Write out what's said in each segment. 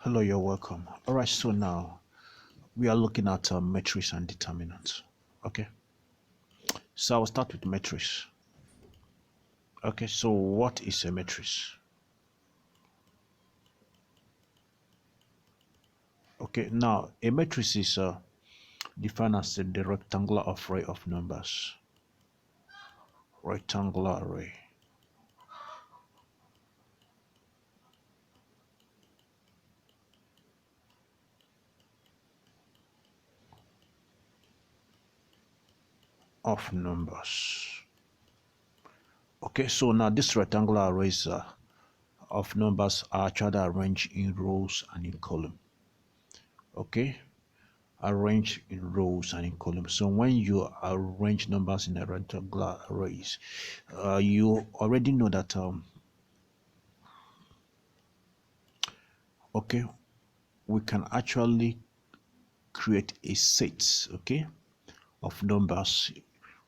Hello, you're welcome. All right, so now we are looking at matrix and determinant. Okay, so I'll start with matrix. Okay, so what is a matrix? Okay, now a matrix is defined as the rectangular array of numbers. Rectangular array. Of numbers. Okay, so now this rectangular arrays of numbers are actually arranged in rows and in column. Okay, arranged in rows and in columns. So when you arrange numbers in a rectangular arrays, you already know that okay, we can actually create a set, okay, of numbers.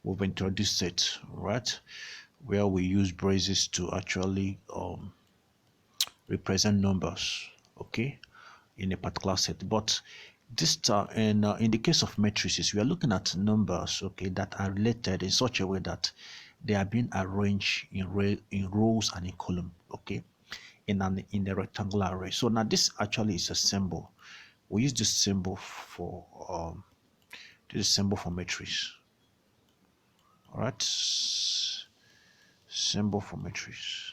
We've introduced set, right, where we use braces to actually represent numbers, okay, in a particular set. But this in the case of matrices, we are looking at numbers, okay, that are related in such a way that they are being arranged in rows and in column, okay, in a rectangular array. So now this actually is a symbol. We use this symbol for matrix. All right, symbol for matrix.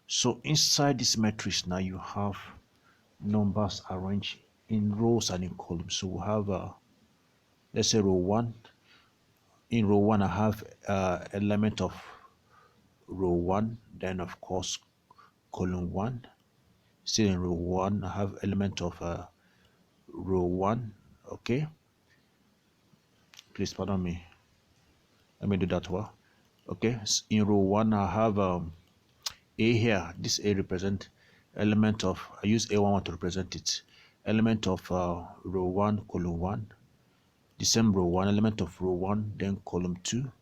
So inside this matrix now you have numbers arranged in rows and in columns. So we have let's say row 1. In row 1 I have element of row 1, then of course column 1. Still in row 1 I have element of row 1. Okay, please pardon me, let me do that well. Okay, in row 1 I have a here. This a represent element of, I use a11 to represent it, element of row 1 column 1. The same row 1, element of row 1, then column 2,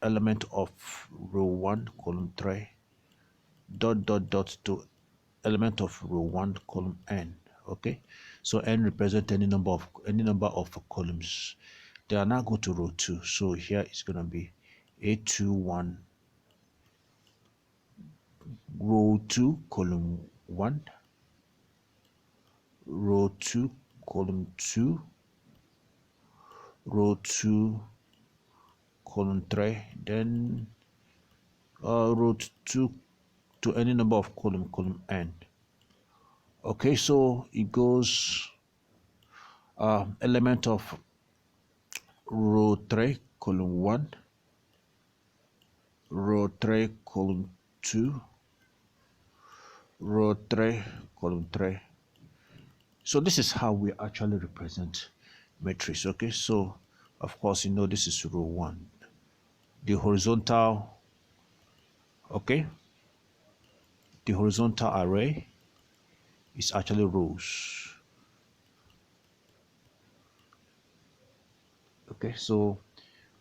element of row 1 column 3, dot dot dot to element of row 1 column n. Okay, so n represent any number of columns. They are now go to row 2. So here it's going to be a21 row 2 column 1, row 2 column 2, row 2 column 3, then row 2 to any number of column n. Okay, so it goes element of row 3 column 1, row 3 column 2, row 3 column 3. So this is how we actually represent matrix. Okay, so of course you know this is row 1. The horizontal, okay, the horizontal array is actually rows. Okay, so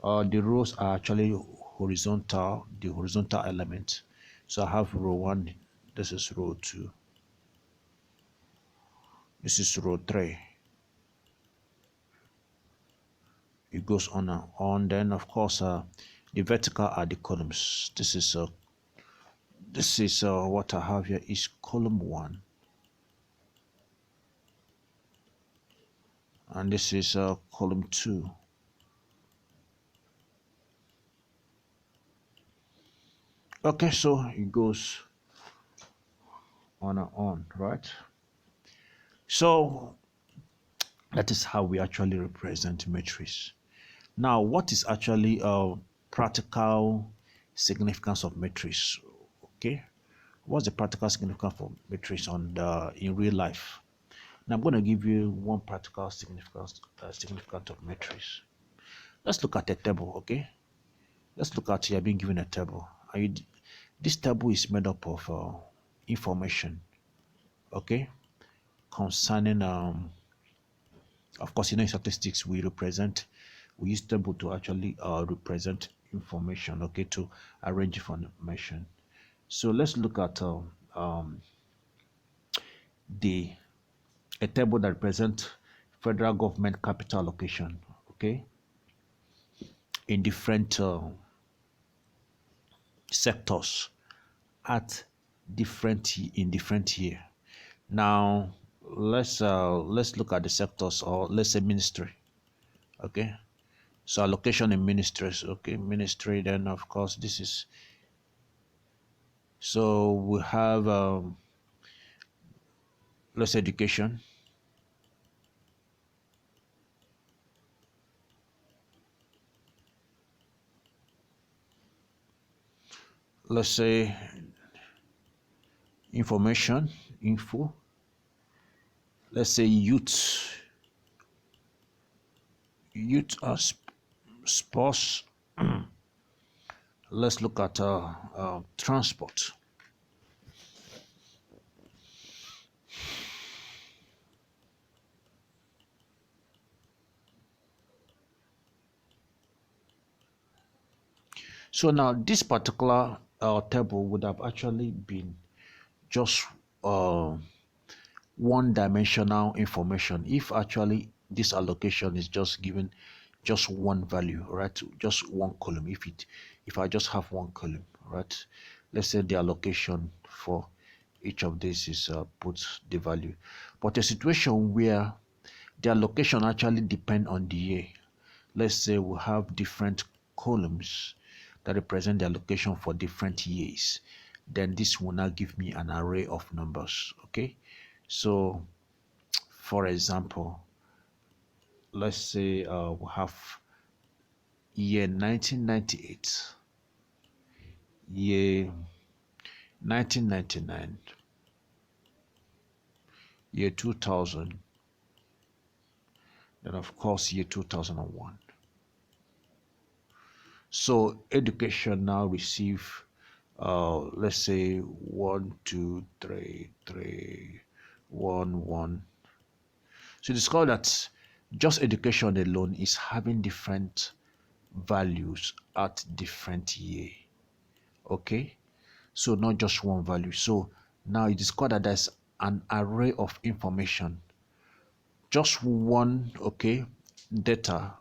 the rows are actually horizontal, the horizontal element. So I have row 1, this is row 2, this is row 3. It goes on and on. Then of course the vertical are the columns. This is what I have here is column 1, and this is column 2. Okay, so it goes on and on, right? So that is how we actually represent matrix. Now, what is actually practical significance of matrix? Okay, what's the practical significance for matrix in real life? Now I'm going to give you one practical significance of matrix. Let's look at a table. Okay, let's look at, you're being given a table. This table is made up of information, okay, concerning of course, you know, in statistics we use table to actually represent information, okay, to arrange information. So let's look at the a table that represents federal government capital allocation, okay, in different sectors at different year. Now let's look at the sectors, or let's say ministry. Okay, so allocation in ministries. Okay, ministry. Then of course this is, so we have let's say education. Let's say information, info. Let's say youth as sports. Let's look at transport. So now this particular table would have actually been just uh, one-dimensional information if actually this allocation is just given just one value, right? Just one column. If I just have one column, right? Let's say the allocation for each of these is put the value. But a situation where the allocation actually depend on the year. Let's say we have different columns that represent the allocation for different years. Then this will now give me an array of numbers. Okay, so for example, let's say we have year 1998, year 1999, year 2000, then of course year 2001. So education now receive let's say 1 2 3 3 1 1. So discover that just education alone is having different values at different year. Okay, so not just one value. So now you discover that there's an array of information. Just one, okay, data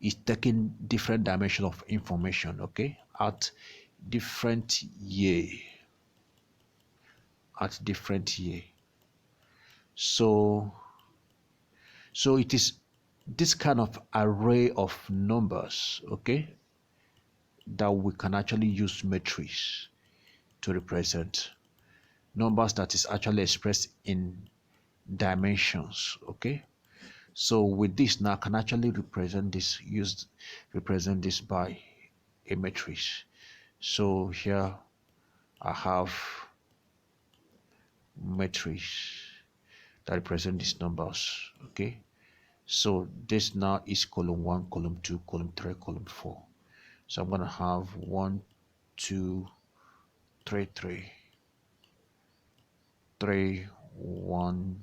is taking different dimension of information, okay, at different year, so it is this kind of array of numbers, okay, that we can actually use matrix to represent numbers that is actually expressed in dimensions. Okay, so with this now I can actually represent this by a matrix. So here I have matrix that represent these numbers. Okay, so this now is column 1, column 2, column 3, column 4. So I'm gonna have 1 2 3 3 3 1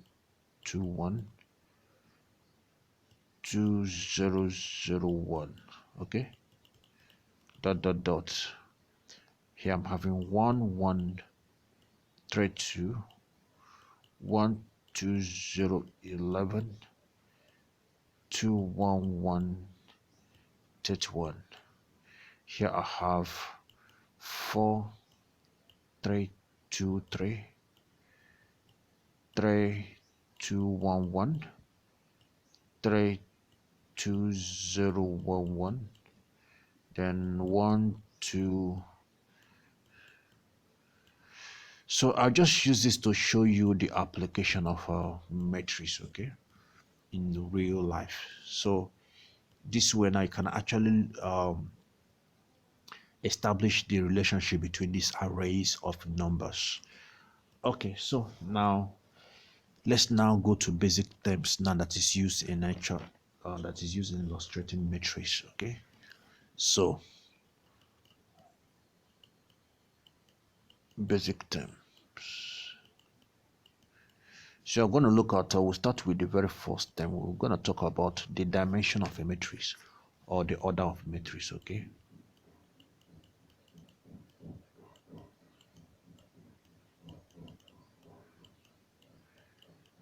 2 1 2 0 0 1. Okay, dot dot dot. Here I'm having 1 1 3 2 1 2 0 11 2 1 1 1. Here I have 4 3 2 3 3 2 1 1 3 2 0 1 1, then 1 2. So I'll just use this to show you the application of a matrix, okay, in the real life. So this way now I can actually establish the relationship between these arrays of numbers. Okay, so now let's now go to basic terms now that is used in nature, that is used in illustrating matrix. Okay, so basic terms. So I'm going to look at, we'll start with the very first term. We're going to talk about the dimension of a matrix, or the order of matrix. Okay,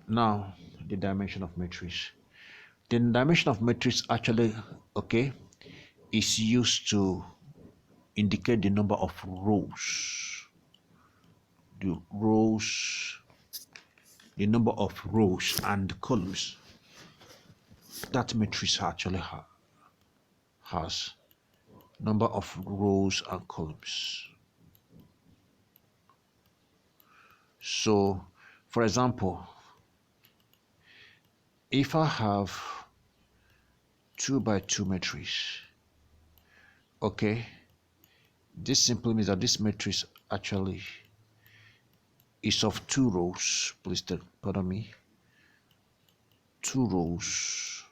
Now, the dimension of matrix. The dimension of matrix actually, okay, is used to indicate the number of rows. The rows, the number of rows and columns that matrix actually has. Number of rows and columns. So, for example, if I have 2 by 2 matrix, okay, this simply means that this matrix actually is of 2 rows. Please pardon me. 2 rows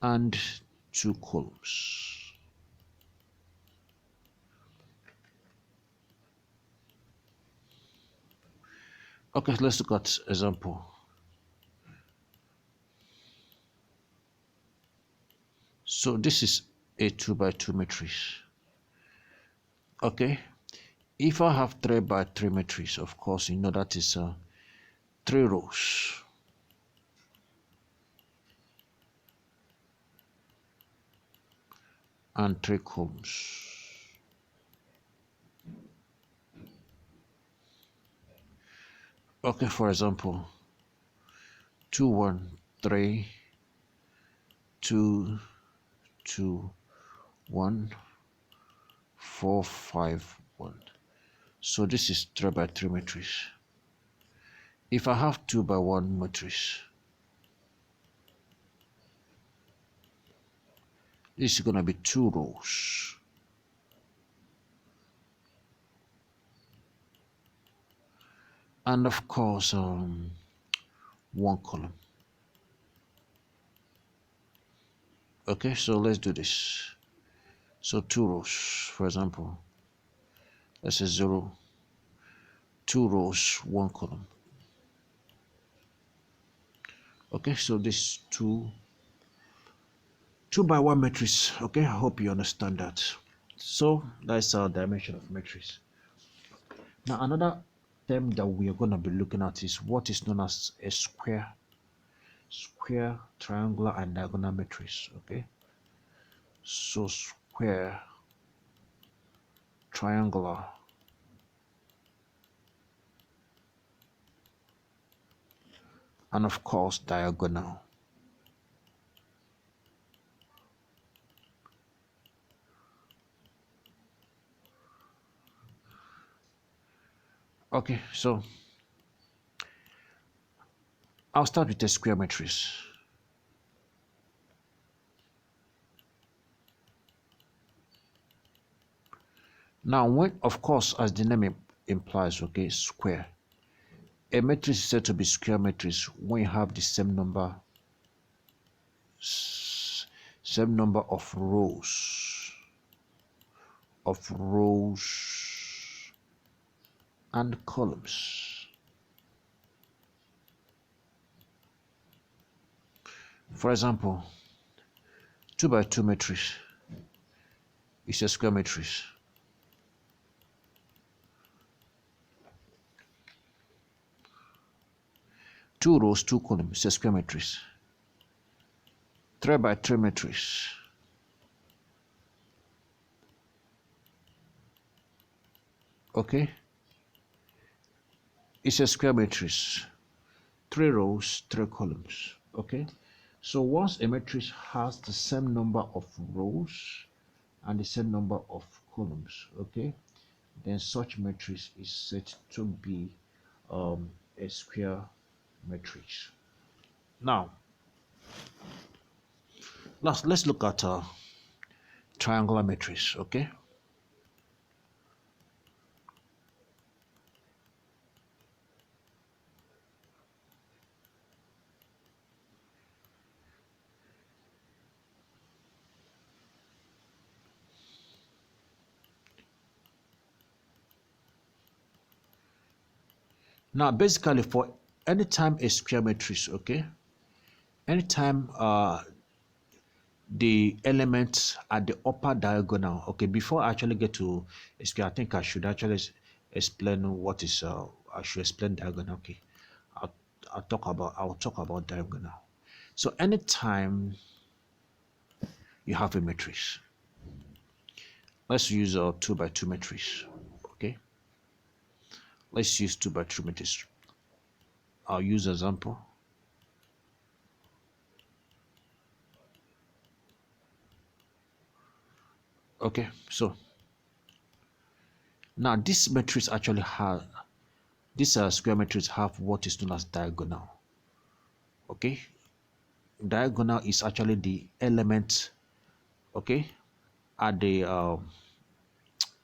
and 2 columns. Okay, let's look at example. So this is a 2 by 2 matrix. Okay, if I have 3 by 3 matrix, of course, you know that is 3 rows. And 3 columns. Okay, for example, 2 1 3 2 2 1 4 5 1. So this is 3 by 3 matrix. If I have 2 by 1 matrix, this is going to be 2 rows. And of course, 1 column. Okay, so let's do this. So 2 rows, for example, let's say 0, 2 rows, 1 column. Okay, so this 2 by 1 matrix. Okay, I hope you understand that. So that's our dimension of matrix. Now another term that we are going to be looking at is what is known as a square, triangular, and diagonal matrix. Okay, so square, triangular, and of course diagonal. Okay, so I'll start with a square matrix. Now, when, of course, as the name implies, okay, square, a matrix is said to be square matrix when you have the same number of rows and columns. For example, 2 by 2 matrix is a square matrix. Two rows, 2 columns is a square matrix. 3 by 3 matrix. Okay, it's a square matrix. 3 rows, 3 columns. Okay, so once a matrix has the same number of rows and the same number of columns, okay, then such matrix is said to be a square matrix. Now, let's look at a triangular matrix. Okay, now basically for anytime a square matrix, okay, anytime the elements at the upper diagonal, okay, before I actually get to a square, I think I should actually explain what is I should explain diagonal. Okay, I'll talk about diagonal. So anytime you have a matrix, let's use a 2 by 2 matrix. Okay, let's use 2 by 2 matrix. I'll use example. Okay, so now this matrix actually has this square matrix have what is known as diagonal. Okay, diagonal is actually the element, okay, at the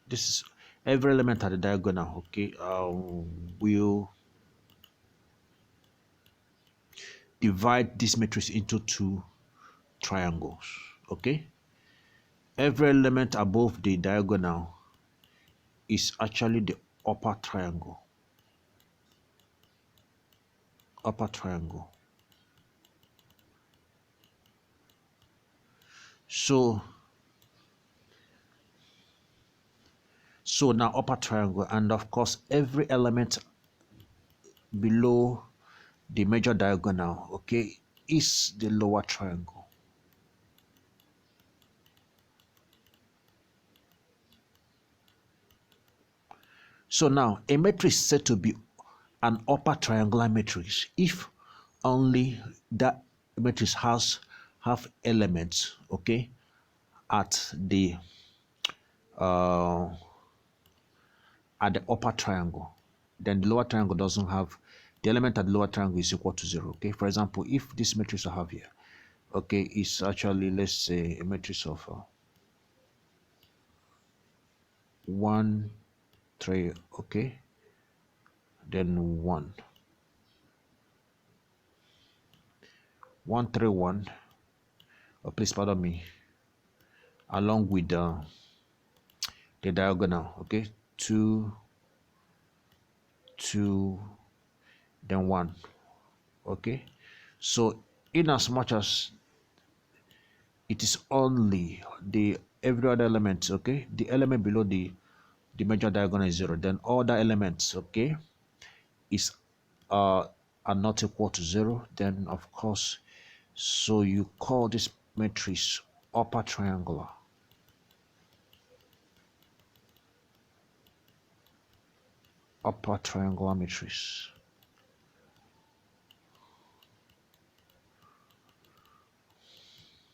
this is every element at the diagonal, okay, will divide this matrix into two triangles. Okay, every element above the diagonal is actually the upper triangle. Upper triangle. So now upper triangle, and of course every element below the major diagonal, okay, is the lower triangle. So now a matrix is said to be an upper triangular matrix if only that matrix has have elements, okay, at the upper triangle. Then the lower triangle doesn't have the element at the lower triangle is equal to 0. Okay, for example, if this matrix I have here, okay, is actually, let's say, a matrix of 1 3, okay, then 1 1 3 1, oh, please pardon me, along with the diagonal, okay, 2 2 then 1. Okay, so in as much as it is only the every other element, okay, the element below the major diagonal is 0, then all the elements, okay, is are not equal to 0, then of course, so you call this matrix upper triangular. Upper triangular matrix.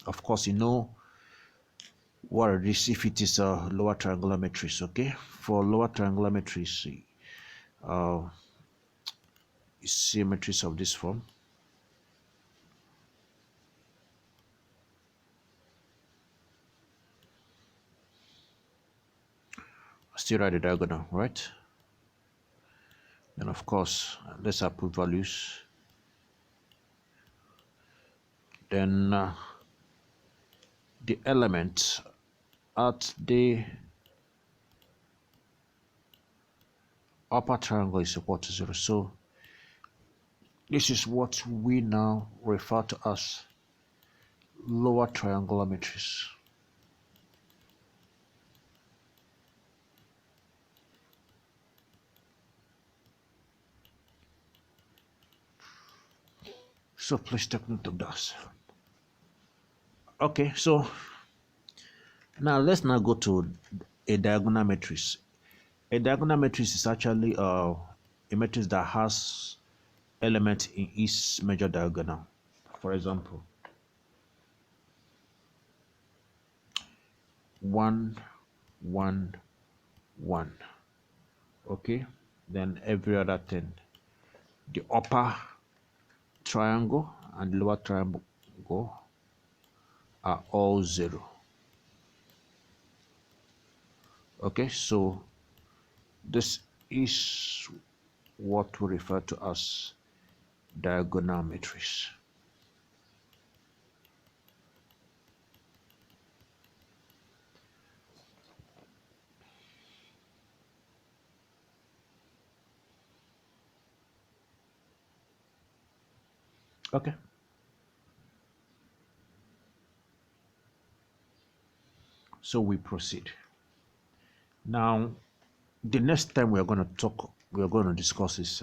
Of course, you know what it is if it is a lower triangular matrix. Okay, for lower triangular matrix, you see a matrix of this form. Still write the diagonal, right? Then of course, let's put values. Then the element at the upper triangle is equal to 0. So this is what we now refer to as lower triangular matrix. So please take note of that. Okay, so now let's now go to a diagonal matrix. A diagonal matrix is actually a matrix that has elements in each major diagonal. For example, 1 1 1. Okay, then every other thing, the upper triangle and lower triangle are all 0. Okay, so this is what we refer to as diagonal matrix. Okay, so we proceed. Now the next time we're going to discuss is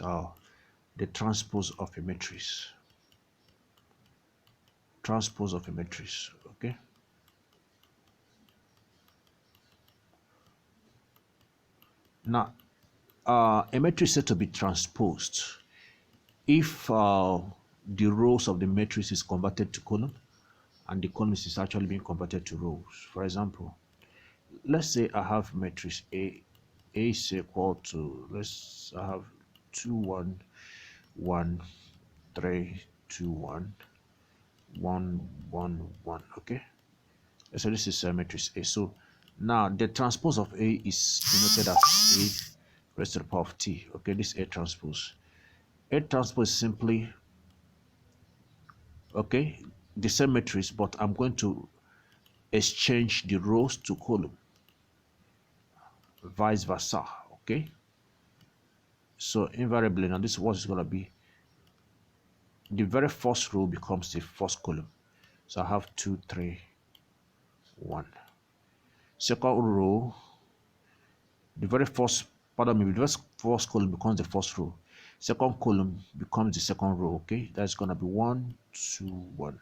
the transpose of a matrix. Transpose of a matrix. Okay. Now, a matrix is said to be transposed if the rows of the matrix is converted to column and the columns is actually being converted to rows. For example, let's say I have matrix A. A is equal to, I have 2 1 1 3 2 1 1 1 1. Okay, so this is matrix A. So now the transpose of A is denoted as A raised to the power of T. Okay, this A transpose. A transpose is simply, okay, the same matrix, but I'm going to exchange the rows to column, vice versa. Okay, so invariably now this is what is going to be. The very first row becomes the first column. So I have 2 3 1. Second row, the very first, pardon me, the very first column becomes the first row. Second column becomes the second row. Okay, that's going to be 1 2 1.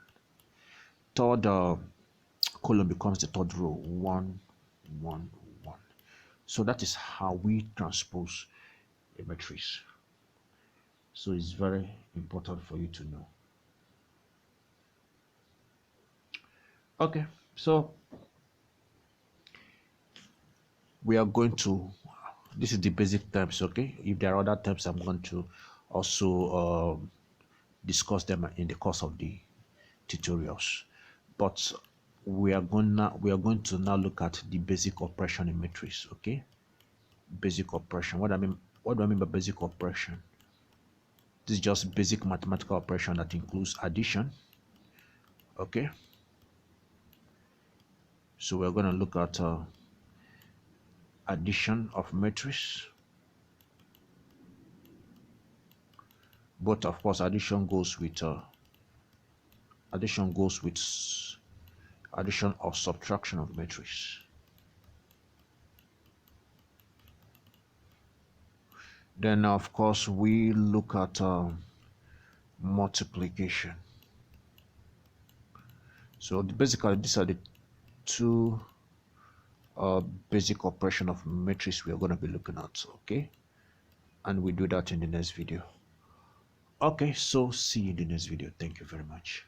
Third column becomes the third row, 1 1 1. So that is how we transpose a matrix. So it's very important for you to know. Okay, so we are going to, this is the basic terms. Okay, if there are other terms, I'm going to also discuss them in the course of the tutorials, but we are going to now look at the basic operation in matrix. Okay, basic operation. What do I mean by basic operation? This is just basic mathematical operation that includes addition. Okay, so we're going to look at addition of matrix. But of course, addition goes with addition or subtraction of matrix. Then of course we look at multiplication. So basically these are the two basic operation of matrix we are going to be looking at. Okay, and we do that in the next video. Okay, so see you in the next video. Thank you very much.